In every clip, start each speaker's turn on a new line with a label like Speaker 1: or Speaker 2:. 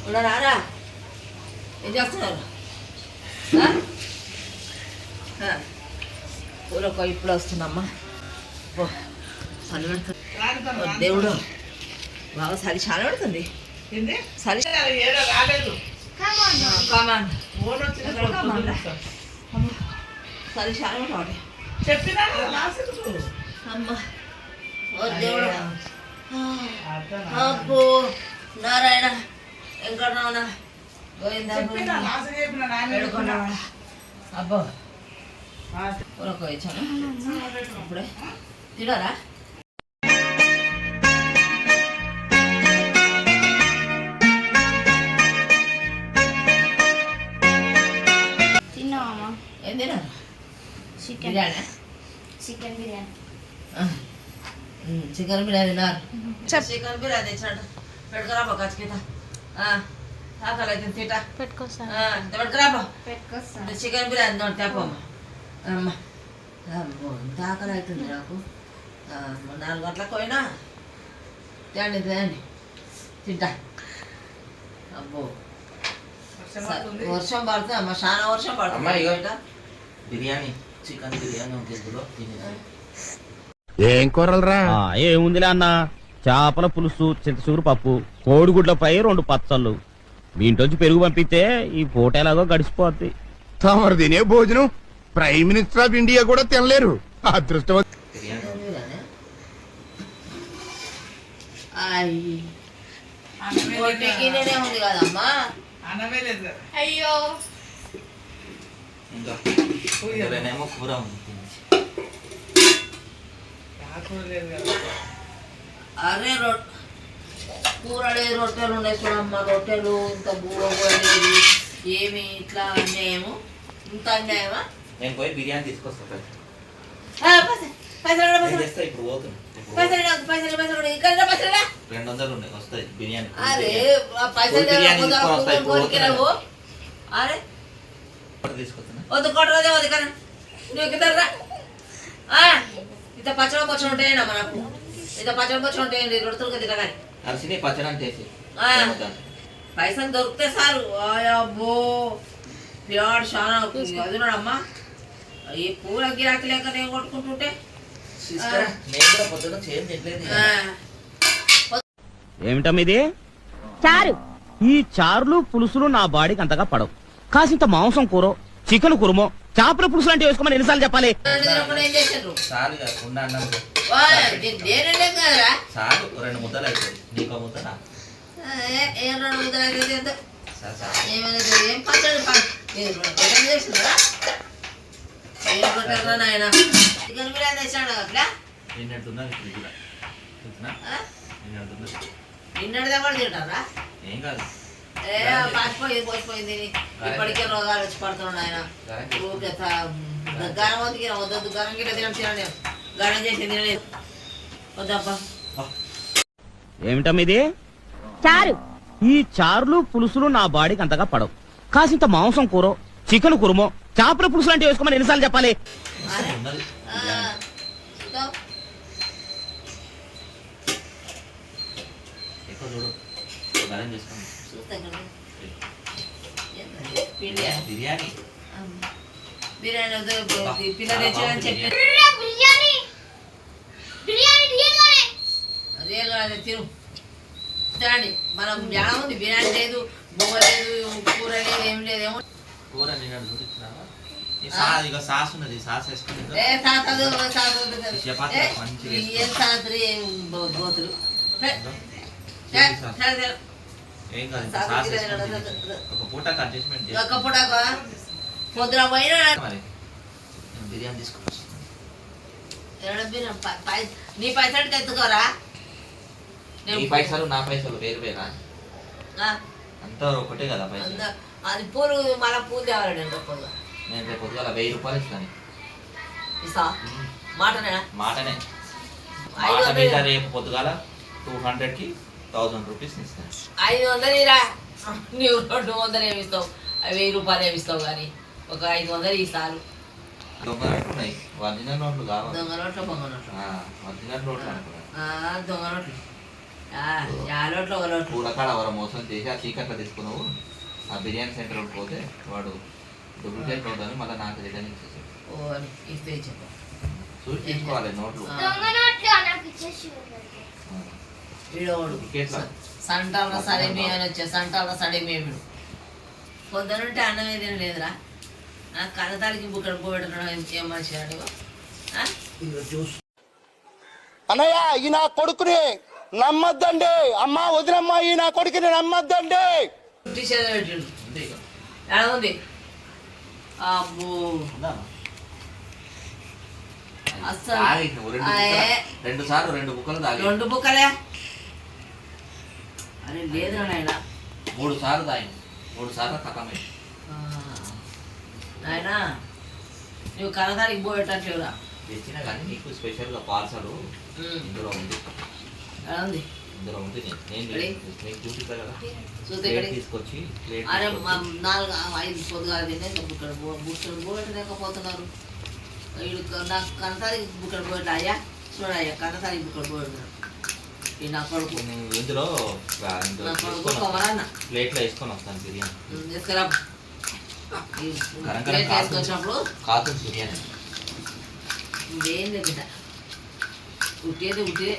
Speaker 1: ఉండరా ఏం చేస్తున్నారు? పూలకో ఇప్పుడు వస్తుందమ్మా. చలి పెడుతుంది దేవుడు, బాగా చలి చాలా పెడుతుంది. చలి చలి చాలా పెట్టాలి చెప్పినా అమ్మా. దేవుడు అబ్బో నారాయణ వెంకటరమణ గోవింద అబ్బో పూలకో ఇచ్చాను అప్పుడే తినరా? ఏం తిన్నారు? చికెన్ బిర్యానీ. చికెన్ బిర్యానీ తిన్నారు. చికెన్ బిర్యానీ తెచ్చినట్టు పెట్టుకురా బా కచ్చికిత ఆకలి అయితే తింట పెట్టుకురా బా చికెన్ బిర్యానీ తోటి తేపమ్మా. అమ్మ ఇంత ఆకలి అవుతుంది నాకు. 4 గంటలకు పోయినా తేండి తేండి తింటా. అబ్బో వర్షం పడుతుంది అమ్మ, చాలా వర్షం పడుతుంది.
Speaker 2: బిర్యానీ చికెన్ బిర్యానీ
Speaker 3: ఏం కూరలరా?
Speaker 4: ఏముందిలే అన్న, చేపల పులుసు, చింతచూరు పప్పు, కోడిగుడ్ల ఫ్రై, 2 పచ్చళ్ళు. మీ ఇంటి పెరుగు పంపిస్తే ఈ పూట ఎలాగో గడిచిపోద్ది.
Speaker 3: తమరు తినే భోజనం ప్రైమ్ మినిస్టర్ ఆఫ్ ఇండియా కూడా తినలేరు. అదృష్టం.
Speaker 1: ఉంది కదమ్మా. అయ్యో
Speaker 2: ఏమో కూర ఉంది.
Speaker 1: అరే కూరలే రొట్టెలు ఉన్నాయి చూడమ్మ. రొట్టెలు ఇంత బువ్వ లేదు, ఏమి ఇట్లా అన్యాయము, ఇంత అన్యాయమా?
Speaker 2: నేను పోయి బిర్యానీ తీసుకొస్తా.
Speaker 1: పైసలు
Speaker 2: 200 ఉన్నాయి వస్తాయి బిర్యానీ.
Speaker 1: అరే పైసలు అరే
Speaker 2: తీసుకొస్తున్నా
Speaker 1: వద్దు కొట్టదే వద్దు కదా నువ్వు ఎక్కుతారా? ఇంత పచ్చడి పచ్చడి ఉంటాయన్నా మనకు, ఇంత పచ్చడి పచ్చడి ఉంటాయండి రొట్టెలు కదా కానీ
Speaker 2: అరిసిని పచ్చడి అంటే
Speaker 1: పైసలు దొరికితే సారు. అబ్బో పిల్లాడు చాలా అదున్నాడమ్మా. ఈ పూల గిరాకీ లేక నేను కొట్టుకుంటుంటే
Speaker 4: ఏమిటమ్మిది? చారు. ఈ చారులు పులుసులు నా బాడీకి అంతగా పడవు. కాసింత మాంసం కూర, చికెన్ కురుమో, చేపల పులుసు అంటే వేసుకోమని ఎన్నిసార్లు చెప్పాలి?
Speaker 2: చాలు 2 ముద్దలు అవుతుంది. నీకు ముద్ద
Speaker 1: ఏం 2 ముద్దలు అయితే ఏం పచ్చడి చేసిందా? ఏం కొట్టారా నాయన? చికెన్ బిర్యానీ తెచ్చాడు అట్లా నిన్నటిదే కూడా తింటారా?
Speaker 2: ఏం కాదు,
Speaker 1: పోసిపోయింది. ఇప్పటికే రోగాలు వచ్చి పడుతున్నాడు ఆయన. గరం వద్దుకి వద్దు, గరం గిట్ట తినం తినండి, గరం చేసి తినలేదు వద్దబ్బా.
Speaker 4: ఏమిటమ్మిది? చారు. ఈ చారులు పులుసులు నా బాడీకి అంతగా పడవు. కాసింత మాంసం కూర, చికెన్ కురుమో, చేపల పులుసు అంటే వేసుకోమని ఎన్నిసార్లు చెప్పాలి?
Speaker 2: బిర్యానీ
Speaker 1: పిల్ల తెచ్చాడని చెప్పి అదే తిను తినండి. మనం జ్ఞానం ఉంది. బిర్యానీ లేదు, బొమ్మ లేదు, కూర లేదు, ఏం లేదేమో.
Speaker 2: కూర సాస్ ఉన్నది, సాస్ వేసుకుని
Speaker 1: గోతులు
Speaker 2: ఏం కాదు. ఒక పూట అడ్జస్ట్మెంట్
Speaker 1: ఒక పూట పొద్దున పోయినా
Speaker 2: బిర్యానీ తీసుకొచ్చి
Speaker 1: నీ పైసలు తెచ్చుకోరా?
Speaker 2: నీ పైసలు నా పైసలు వేరు వేరా? అంతా ఒకటే కదా పైసలు.
Speaker 1: అది పూలు మళ్ళీ పూలు తేవాలండి.
Speaker 2: నేను రేపు పొద్దుగాల 1000 రూపాయలు ఇస్తాను.
Speaker 1: మాటనేనా?
Speaker 2: మాటనే. రేపు పొద్దుగాల 200కి 1000 రూపీస్ ఇస్తాను.
Speaker 1: 500 ఇరా, నువ్వు 200 ఏమిస్తావు, 1000 రూపాయలు ఏమిస్తావు కానీ ఒక 500 ఇస్తారు.
Speaker 2: దొంగ నోట్లు ఉన్నాయి, ఒరిజినల్ నోట్లు కావాలి.
Speaker 1: దొంగ నోట్లు బొంగ నోట్లు.
Speaker 2: ఒరిజినల్ నోట్లు అనుకున్నా.
Speaker 1: దొంగ నోట్లు యాలోట్లు ఒక నోట్లు.
Speaker 2: పూలకాడ ఎవరో మోసం చేసి ఆ చీకట్లో తీసుకున్నావు. ఆ బిర్యానీ సెంటర్ పోతే వాడు డూప్లికేట్ నోట్ అని మళ్ళీ నాకు రిటర్న్ ఇచ్చేసాడు.
Speaker 1: ఓ అని ఇస్తే చెప్పు.
Speaker 2: చూసి తీసుకోవాలి నోట్లు.
Speaker 1: వీడోడు
Speaker 2: టికెట్లా
Speaker 1: సంటాల సడేమి అని వచ్చే సంటాల సడేమి వీడు పొద్దునంటే అన్నం ఏదైనా లేదురా. కన్నతాలకి బుక్కడ పోబెట్టడం ఏం మనిషి అని
Speaker 5: అన్నయ్య ఈ నా కొడుకుని నమ్మద్దండి, అమ్మ వదినమ్మ ఈ నా కొడుకుని నమ్మద్దండి.
Speaker 1: టీషర్ట్ పెట్టిండు ఎలా ఉంది. అబ్బో అసలు
Speaker 2: రెండు సార్లు 2 బుక్కలు తాగి
Speaker 1: 2 బుక్కలే. అరే లేదు నాయన
Speaker 2: 3 సార్లు తాగి 3 సార్లు కథమే.
Speaker 1: నాయన నువ్వు కన్నతాలకి పోయేటట్లేవురా.
Speaker 2: తెచ్చినా కానీ నీకు స్పెషల్గా పార్సల్ ఇందులో ఉంది.
Speaker 1: ఎలా ఉంది.
Speaker 2: ఇందులో ఉంది. నేను చూపిస్తాను కదా,
Speaker 1: చూస్తే
Speaker 2: తీసుకొచ్చి
Speaker 1: అరే 4-5 పొద్దుగా తినే బుక్కడ బుక్కలు పోయలేకపోతున్నారు. వీడు నాకు కన్నతాలకి బుక్కడ పోయట్లే. అయ్యా చూడయ్యా కన్నతాలకి బుక్కడ పోయడుతున్నాడు ఈ నా కొడుకు.
Speaker 2: ఇందులో
Speaker 1: నా కొడుకు కవరన్న
Speaker 2: ప్లేట్లో వేసుకొని వస్తాను బిర్యానీ
Speaker 1: తీసుకురా. ప్లేట్ వేసుకొచ్చినప్పుడు
Speaker 2: కాదు బిర్యానీ
Speaker 1: ఇదేం లేదు బిడ్డ, ఉట్టేది ఉట్టిదే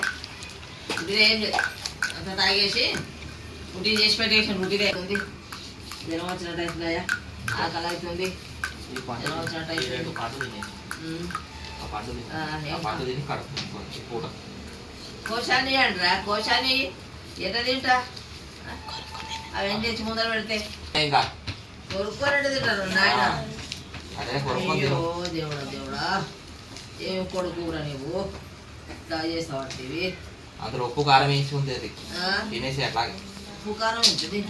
Speaker 1: ఉట్టిదే ఏం లేదు. అంత తాగేసి ఉట్టి చేసి పెట్టేసి ఉట్టిదే ఉంది. జ్వరం వచ్చినట్టు అవుతుందయ్యా, ఆకలి అవుతుంది, జ్వరం వచ్చినట్టు అవుతుంది. కోశాన్ని అంటరా కోశాన్ని ఎట్లా తింటా అవేం తెచ్చి ముందర పెడితే కొరుక్కోనట్టు తింటారు నాయన. అయ్యో దేవుడా దేవుడా ఏం కొడుకురా నువ్వు ఇట్లా చేస్తావంటివి.
Speaker 2: అందులో ఉప్పు కారం వేసి ఉంది అది తినేసి అట్లాగే
Speaker 1: ఉప్పు కారం ఉంటుంది.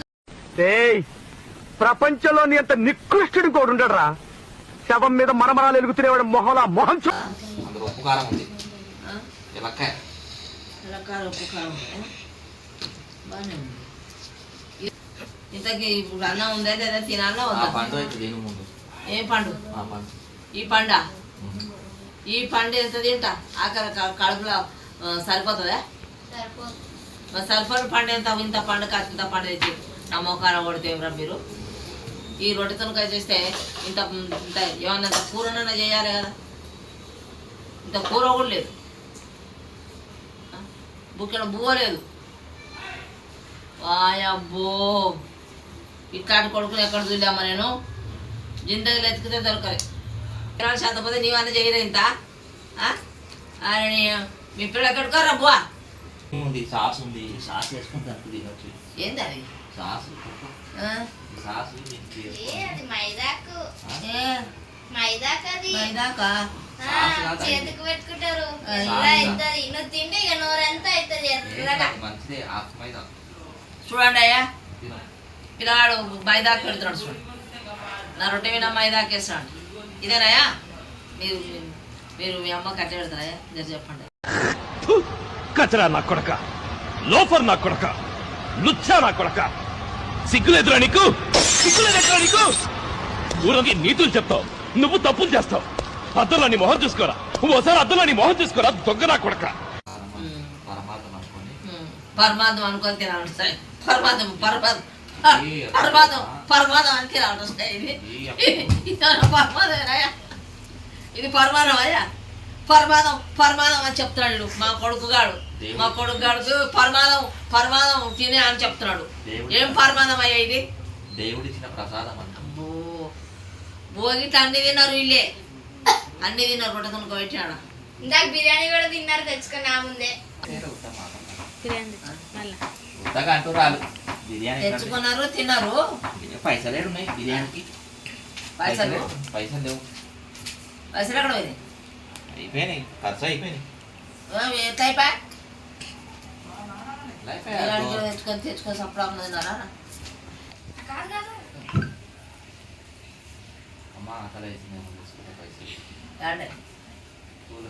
Speaker 5: ప్రపంచంలోని అంత నికృష్టుడు కూడా ఉండడరా. శవం మీద మరమరాలు ఎలుగుతునేవాడు మొహలా మొహం.
Speaker 2: అందులో ఉప్పు కారం ఉంది. ఎలక్కాయ
Speaker 1: రకాల ఉప్పు కారం బాగానే ఉంది. ఇంతకీ ఇప్పుడు అన్నం ఉందా లేదా తినాలా
Speaker 2: పండు అయితే తిను ముందు.
Speaker 1: ఏం పండు. ఈ పండ ఈ పండు ఎంత తింటా ఆఖరి కడుపులో సరిపోతుందా. మరి సరిపోయిన పండు ఎంత ఇంత పండు కాదు ఇంత పండు తెచ్చి నా మోకారం కొడితే ఏమరా మీరు. ఈ రొట్టెతోనకాయ చేస్తే ఇంత ఇంత ఏమన్నా ఇంత కూరనైనా చేయాలి కదా. ఇంత కూర కూడా లేదు, బుక్కడ బువ్వ లేదు. వాయబ్బో ఇట్లాంటి కొడుకులు ఎక్కడ చూద్దామా నేను. జిందగీలు ఎత్తుకుతే దొరకలే. 20% పోతే నీవన్నీ చేయలే ఇంత. మీ పిల్లలు ఎక్కడికోరా బువ్వ
Speaker 2: ఉంది, సాస్ ఉంది, సాస్ వేసుకుంటాను తినొచ్చు.
Speaker 1: ఏంది అది
Speaker 2: సాస్ సాస్
Speaker 1: మైదాకా
Speaker 6: చేతికి పెట్టుకుంటారు తింటే ఇక నోరంతా అవుతుంది.
Speaker 2: మంచిదే మైదా.
Speaker 1: చూడండి అయ్యా పిల్లవాడు మైదాకు పెడుతున్నాడు చూడండి. నా రొట్టె మీద మైదాకు వేస్తున్నాడు. ఇదేనాయా మీరు మీరు మీ అమ్మకి అట్లా పెడతారా మీరు చెప్పండి.
Speaker 7: కచరా నా కొడక, లోఫర్ నా కొడక, లుచ్చా నా కొడక, సిగ్గులేదురా నీకు, సిగ్గులేదురా నీకు. ఊరికి నీతులు చెప్తావు, నువ్వు తప్పులు చేస్తావు. అద్దంలో నీ మొహం చూసుకోరా, ఓసారి అద్దంలో నీ మొహం చూసుకోరా దొంగ నా కొడక.
Speaker 1: పరమాదం అనుకొని తినాలి సార్. పరమాదం పరమాదం పరమాదం పరమాదం అని తినాలి సార్. ఇది పరమాదమేనాయా, ఇది పరమాదం అయ్యా. పరమాదం పరమాదం అని చెప్తున్నాడు మా కొడుకుగాడు. మా కొడుకుగాడుకు పరమాదం పరమాదం తినే అని చెప్తున్నాడు. ఏం పరమాదం అయ్యా ఇది.
Speaker 2: దేవుడిచ్చిన ప్రసాదం.
Speaker 1: భోగిట అన్ని తిన్నారు వీళ్ళే, అన్ని తిన్నారు. రొట్టెతో పెట్టాడు.
Speaker 6: ఇందాక బిర్యానీ కూడా తిన్నారు తెచ్చుకుని ఆ ముందే.
Speaker 1: తెచ్చుకున్నారు తిన్నారు.
Speaker 2: పైసలు ఉన్నాయి బిర్యానీకి.
Speaker 1: పైసలు
Speaker 2: పైసలు లేవు.
Speaker 1: పైసలు ఎక్కడ పోయింది.
Speaker 2: అయిపోయినాయి, ఖర్చు అయిపోయినాయి.
Speaker 1: ఎంత అయిపోయా తెచ్చుకొని తెచ్చుకొని సప్పుడు తిన్నారా.
Speaker 2: అమ్మ అసలు వేసింది
Speaker 1: పైసలు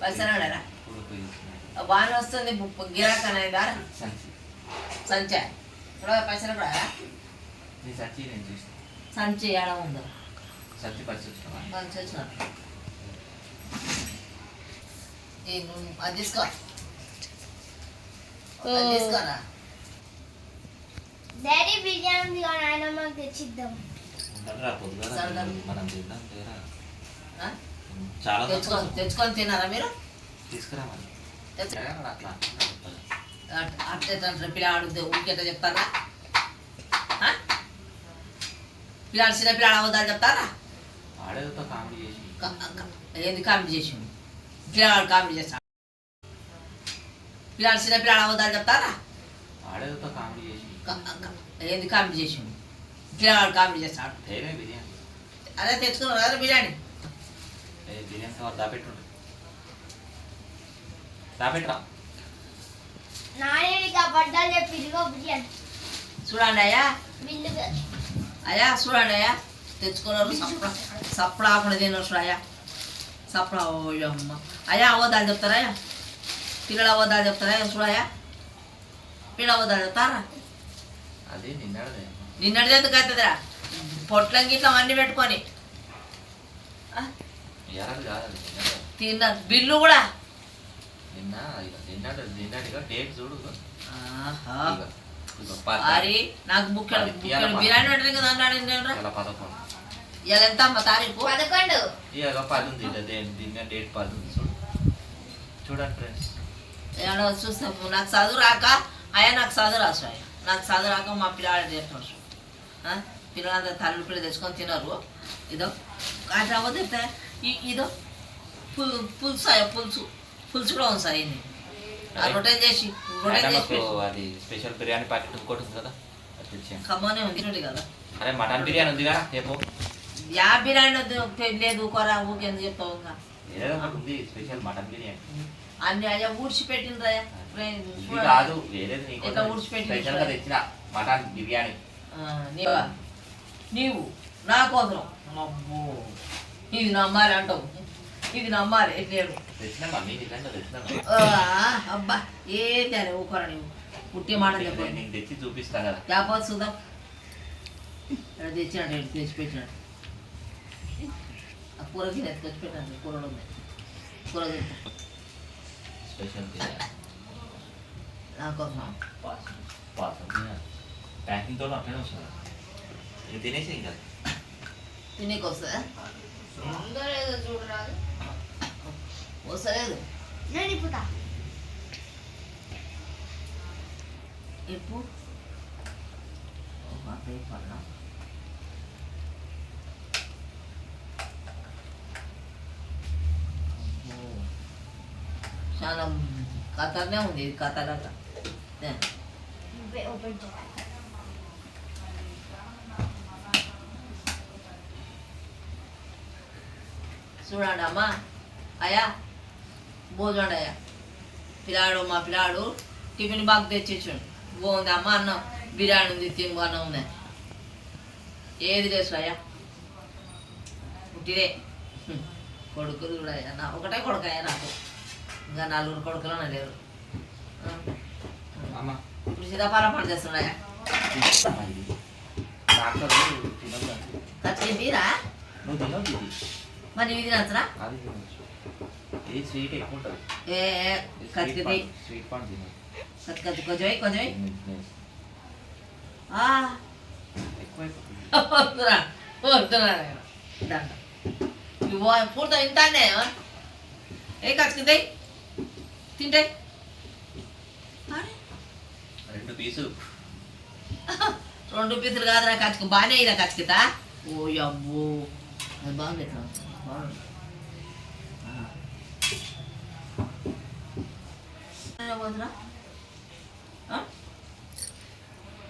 Speaker 1: పైసలు అడారా బాగానే వస్తుంది. గిరాక్ అనేది సంచా పైసలు కూడా
Speaker 2: సంచి నేను చూసిన.
Speaker 1: సంచి ఏడ ఉందో
Speaker 2: సంచి పరిస్థితి
Speaker 1: సంచి వచ్చిన అది తీసుకో, అది తీసుకోరా.
Speaker 6: డాడీ బిర్యానీ నాయనమ్మకి తెచ్చిద్దాం.
Speaker 2: ఉండరా పొద్దుగా
Speaker 1: సరదా.
Speaker 2: మనం తిందాం లేరా
Speaker 1: ఆ?
Speaker 2: చాలా
Speaker 1: తెచ్చుకొని తిన్నారా మీరు?
Speaker 2: తీసుకురా మరి
Speaker 1: తెచ్చు-
Speaker 2: అట్లా
Speaker 1: అట్లా పిల్లాడు ఊరికేట చెప్తారా? పిల్లాడు చిన్న పిల్లాడు అవద్దని చెప్తారా?
Speaker 2: ఆడేతో కామెడీ చేసి
Speaker 1: ఏంది కామెడీ చేసి పిల్లవాడు కామెడీ చేస్తాడు. పిల్లాడు చిన్న పిల్లాడు అవద్దని చెప్తారా?
Speaker 2: ఆడేతో కామెడీ చేసి
Speaker 1: ఏంది కామెడీ చేసి పిల్లవాడు కామెడీ చేస్తాడు.
Speaker 2: తేనే బిర్యానీ
Speaker 1: అదే తెచ్చుకున్నారు కదా బిర్యానీ.
Speaker 2: బిర్యానీ కావాలి దాపెట్టుండే దాపెట్టరా
Speaker 6: నాయనకి అబద్ధాలు చెప్పి ఇదిగో బిర్యానీ
Speaker 1: చూడండి అయ్యా,
Speaker 6: బిల్లు
Speaker 1: అయ్యా చూడండి అయ్యా, తెచ్చుకున్నారు సప్పుడు ఆకుండా తిన్నారు చూడు అయ్యా, సప్పుడు అమ్మ అయ్యా అవద్దాలు చెప్తారా? అయ్యా పిల్లలు అవద్దాలు చెప్తారా? చూడయ్యా పిల్లలు అవద్దాలు చెప్తారా?
Speaker 2: అదే నిన్నాడదే
Speaker 1: నిన్నటిది ఎందుకు అవుతుందిరా? పొట్లం గిట్లం అన్నీ పెట్టుకొని
Speaker 2: ఎరాది కాదు అది నిన్నడే
Speaker 1: తిన్నారు. బిల్లు కూడా
Speaker 2: నిన్నటిగా డేట్ చూడు
Speaker 1: ఆహా.
Speaker 2: ఇగో, ఇగో, పద.
Speaker 1: అరే నాకు బుక్కలు బిర్యానీ పెట్టరు కదా అన్నాడు. నేను
Speaker 2: ఇలా 11
Speaker 1: ఇలా ఎంత అమ్మ తారీఖు?
Speaker 6: 11
Speaker 2: ఇక 10 ఉంది ఇలా దీని డేట్ 10 ఉంది చూడు చూడండి ఫ్రెండ్స్
Speaker 1: ఏమన్నా చూస్తాము. నాకు చదువు రాక అయ్యా, నాకు చదువు రాసు అయ్యా, నాకు చదువు రాక మా పిల్లలు చేస్తున్నారు. పిల్లలందరూ తల్లి పిల్లలు తెచ్చుకొని తినరు. ఇదో అది అవ్వదు. ఇదో పులుసు అయ్యా, పులుసు కూడా ఉంది సార్. ఇది రొటేన్ చేసి
Speaker 2: అది స్పెషల్ బిర్యానీ ప్యాకెట్ ఇంకోటి ఉంది కదా అది తెచ్చాను
Speaker 1: ఖమ్మానే ఉంది చూడండి కదా.
Speaker 2: అరే మటన్ బిర్యానీ ఉందిగా రేపు
Speaker 1: యా బిర్యానీ లేదు కొరా ఊకెందుకు చెప్తావు? ఇంకా
Speaker 2: ఏదో ఒకటి ఉంది స్పెషల్ మటన్ బిర్యానీ
Speaker 1: అన్ని అయ్యా ఊడ్చి పెట్టిండ్రయ్యా.
Speaker 2: ఇది కాదు వేరేది నీకు
Speaker 1: ఎట్లా ఊడ్చిపెట్టి
Speaker 2: స్పెషల్ గా తెచ్చిన మటన్ బిర్యానీ
Speaker 1: నీవా నీవు నా కోసం అబ్బో ఇది నమ్మాలి అంటావు, ఇది నమ్మాలి నేను.
Speaker 2: తెచ్చిన మమ్మీ నిజంగా తెచ్చిన
Speaker 1: అబ్బా ఏంటి అని ఊకరా నీవు పుట్టి మాట చెప్పండి.
Speaker 2: నేను తెచ్చి చూపిస్తా కదా
Speaker 1: లేకపోతే చూద్దాం. తెచ్చినాడు తెచ్చి పెట్టినాడు. ఆ కూరకి తెచ్చి పెట్టాను. కూరలు ఉన్నాయి, కూర తింటా
Speaker 2: స్పెషల్ బిర్యానీ
Speaker 1: నా కోసం.
Speaker 2: ప్యాకింగ్ తోటి అట్లనే వస్తుంది ఇది తినేసి ఇంకా
Speaker 1: తినేకి వస్తుందా?
Speaker 6: ఉందో లేదో చూడరాదు.
Speaker 1: వస్తలేదు.
Speaker 6: నేను ఇప్పుతా
Speaker 1: ఎప్పుడు పన్నా చాలా కథనే ఉంది. ఇది కథలాగా
Speaker 6: నువ్వే ఓపెన్ చేయాలి.
Speaker 1: చూడండి అమ్మా అయ్యా, భోజనం అయ్యా. పిల్లాడు మా పిల్లాడు టిఫిన్ బాగా తెచ్చిచ్చాడు. బాగుంది అమ్మ, అన్నం బిర్యానీ ఉంది, తింగు అన్నం ఉంది. ఏది లేదు అయ్యా, పుట్టిరే కొడుకులు కూడా అయ్యా. నా ఒకటే కొడుకు అయ్యా నాకు, ఇంకా 4 కొడుకులు లేరు.
Speaker 2: అమ్మ
Speaker 1: ఇప్పుడు సీతాఫలం పండు చేస్తున్నాయా? కచ్చిందిరా
Speaker 2: నువ్వు తినవు
Speaker 1: మరి ఇవి తినచ్చురా?
Speaker 2: అది తినచ్చు ఇది స్వీట్ ఎక్కువ ఉంటుంది
Speaker 1: కత్తిది
Speaker 2: స్వీట్ పాన్ తినదు
Speaker 1: కత్తి కొంచెం కొంచెం
Speaker 2: ఎక్కువ
Speaker 1: వద్దురా వద్దురా పూర్తి ఇంతానే ఏ కచ్చుకుంది తింటే
Speaker 2: 2 పీసులు
Speaker 1: 2 పీసులు కాదురా కచ్చుకు బాగానే ఇలా కచ్చుకుతా. ఓ అబ్బో అది బాగుంది బాగుంది. వద్దురా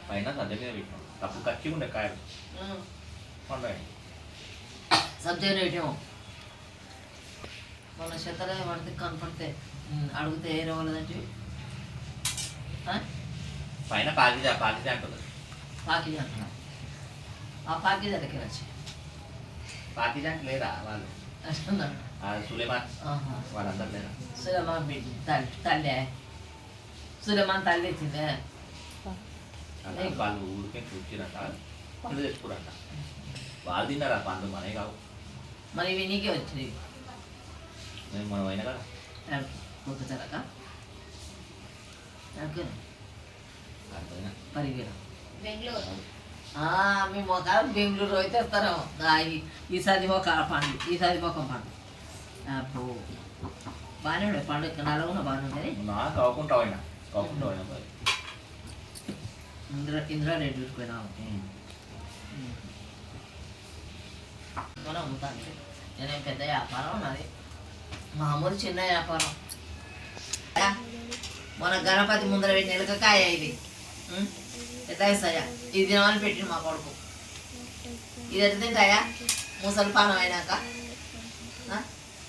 Speaker 2: పైన సజ్జ మీద పెట్టాం తప్పు కచ్చి ఉండే కాయలు పండుగ
Speaker 1: సబ్జెక్ట్ రేటేమో మన చెత్తలే పడితే కనపడితే అడిగితే ఏ వాళ్ళదంటే
Speaker 2: పైన పాకిజా అంటుంది
Speaker 1: పాకిజా అంటున్నా. ఆ పాకిజా దగ్గర వచ్చి
Speaker 2: పాకిజా అంటే లేరా వాళ్ళు సులేమాన్ వాళ్ళందరూ లేరా
Speaker 1: సులేమాన్ బిడ్డ తల్లి సులేమాన్ తల్లి ఇచ్చిందే.
Speaker 2: వాళ్ళు ఊరికే కూర్చురంట పండ్లు తెచ్చుకోరంట వాళ్ళు తిన్నారా పండ్లు మనమే కావు
Speaker 1: మరి ఇవి నీకే వచ్చింది.
Speaker 2: మనం అయినా కదా
Speaker 1: కొట్టుతారక పరిగెర
Speaker 6: బెంగళూరు
Speaker 1: మీ మొక్క బెంగళూరు అయితే వస్తారేమో ఈసారి మొక్క పండు ఈసారి మొక్క పండు అప్పు బాగానే ఉండే పండు నలుగున బాగానే ఉంది
Speaker 2: నాకు అవ్వకుండా
Speaker 1: ఇంద్రారెడ్డి ఊరిపోయినాము మనం అమ్ముతాను నేనేం పెద్ద వ్యాపారం ఉన్నది మామూలు చిన్న వ్యాపారం మన గణపతి ముందర పెట్టిన ఎలకకాయ ఇది పెద్ద ఇస్తాయా ఇది తినమని పెట్టింది మా కొడుకు ఇది ఎట్లా తింటాయా ముసలి పానం అయినాక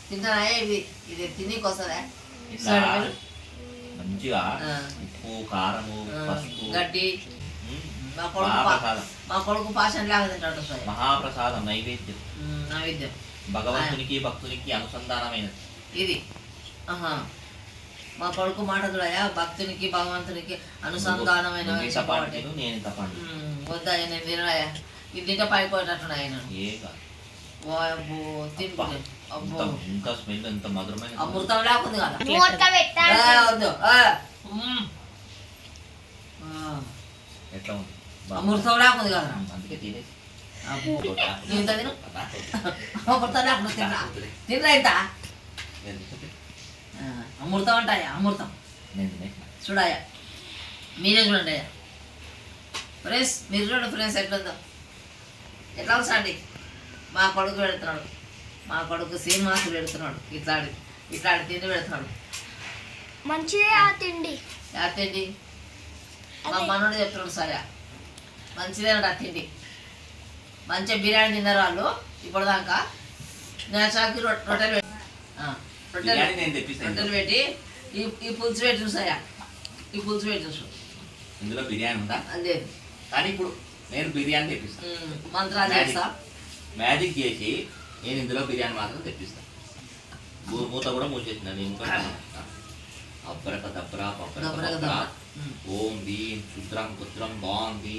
Speaker 1: తింటానాయా ఇది తినీకి వస్తుందా
Speaker 2: మంచిగా ఉప్పు కారము పసుపు
Speaker 1: గడ్డి
Speaker 2: మహాప్రసాదం
Speaker 1: మా కొడుకు పాషన్ లాగా తింటాడు సార్
Speaker 2: మహాప్రసాదం నైవేద్యం
Speaker 1: నైవేద్యం
Speaker 2: భగవంతునికి భక్తునికి అనుసంధానమైనది
Speaker 1: ఇది మా కొడుకు మాట చూడయా భక్తునికి భగవంతునికి అనుసంధానమైన
Speaker 2: నేను ఇంత పండు
Speaker 1: వద్దా నేను తినడాయా ఇది తింటే పైపోయేటట్టున్నాయి నేను
Speaker 2: ఏ కాదు ఎంత స్మెల్ ఎంత మధురమైన
Speaker 1: అమృతం లేకుంది కదా
Speaker 6: మూత పెట్టాలి
Speaker 1: వద్దు
Speaker 2: ఎట్లా ఉంది
Speaker 1: అమృతం లేకుంది కదా
Speaker 2: అందుకే తినేసి
Speaker 1: నువ్వు ఇంత తిను అమృతం లేకుండా తిన్నా తినరా ఇంత అమృతం అంటాయా అమృతం చూడాయా మీరే చూడండి అయ్యా ఫ్రెండ్స్ మీరు చూడండి ఫ్రెండ్స్ ఎట్లుందో ఎట్లా వస్తాండి మా కొడుకు పెడుతున్నాడు మా కొడుకు శ్రీనివాసులు పెడుతున్నాడు ఇట్లాంటి తిండి పెడుతున్నాడు
Speaker 6: మంచిదే ఆ తిండి
Speaker 1: ఆ తిండి మా మనోడు చెప్తున్నాడు సరే మంచిదేనట ఆ తిండి మంచిగా బిర్యానీ తిన్నారు వాళ్ళు ఇప్పటిదాకా నేచాకి రొట్టెలు రొట్టెలు పెట్టి ఈ పులుసు పెట్టి చూసాయా ఈ పులుసు పెట్టి చూసు
Speaker 2: ఇందులో బిర్యానీ ఉందా
Speaker 1: లేదు
Speaker 2: కానీ ఇప్పుడు నేను బిర్యానీ తెప్పిస్తాను
Speaker 1: మంత్రాలు చేస్తా
Speaker 2: మ్యాజిక్ చేసి నేను ఇందులో బిర్యానీ మాత్రం తెప్పిస్తాను మూత కూడా మూసేసిన నేను అబ్బరక దబ్బరా పబ్బరక ఓం దీం శుద్రం పుత్రం బాగుంది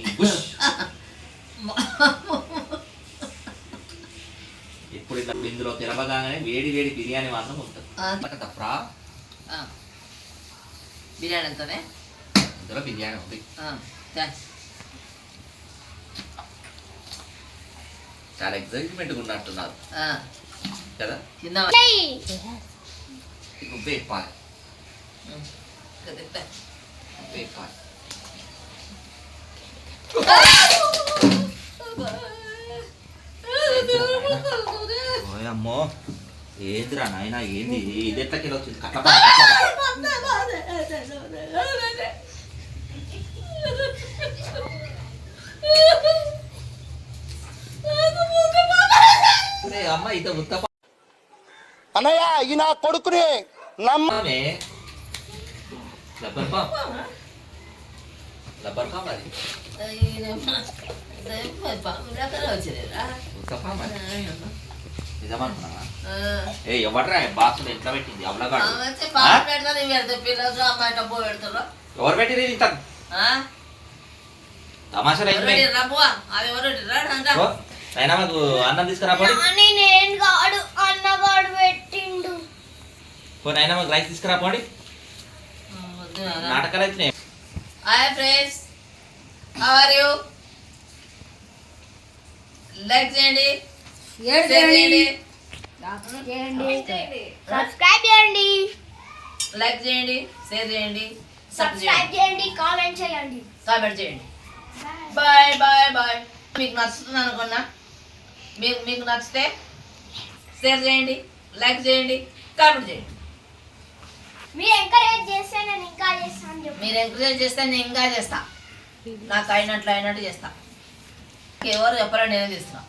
Speaker 2: ఇప్పుడు ఇందులో తిరగగానే వేడి వేడి బిర్యానీ మాత్రం ఉంటుంది దబ్బరా
Speaker 1: బిర్యానీ ఎంతనే
Speaker 2: ఇందులో బిర్యానీ ఉంది చాలా ఎగ్జైట్మెంట్గా ఉన్నట్టున్నారు కదా వేపాలి వేపాలి అమ్మో ఏందిరా నాయన ఏంది ఇది ఎట్లా కిలో వచ్చింది కట్ల అమ్మ ఇది ఉత్తప
Speaker 5: అన్నయ్య ఈ నా కొడుకుని
Speaker 2: నమ్మే రబ్బర్ పామ్ అది ఉత్తపా మరి నిజమనుకున్నావా ఏ ఎవడ్రా బాక్స్ ఎట్లా పెట్టింది అవలగాడు ఎవరు పెట్టింది ఇంత తమాషా అయినా మాకు అన్నం తీసుకురాపోయి
Speaker 6: నేను గాడు అన్నగాడు పెట్టిండు
Speaker 2: అయినా మాకు రైస్ తీసుకురాపోండి నాటకాలు అయితే
Speaker 1: hi friends how are you like చేయండి షేర్ చేయండి
Speaker 6: సబ్స్క్రైబ్ చేయండి
Speaker 1: లైక్ చేయండి షేర్ చేయండి
Speaker 6: సబ్స్క్రైబ్ చేయండి కామెంట్ చేయండి
Speaker 1: బాయ్ బాయ్ బాయ్ మీకు నచ్చుతుంది అనుకున్నా మీకు నచ్చితే షేర్ చేయండి లైక్ చేయండి కామెంట్ చేయండి
Speaker 6: మీరు ఎంకరేజ్ చేస్తే నేను ఇంకా చేస్తాను
Speaker 1: మీరు ఎంకరేజ్ చేస్తే నేను ఇంకా చేస్తా నాకు అయినట్లు చేస్తా ఎవరు చెప్పాలని నేనే చేస్తున్నా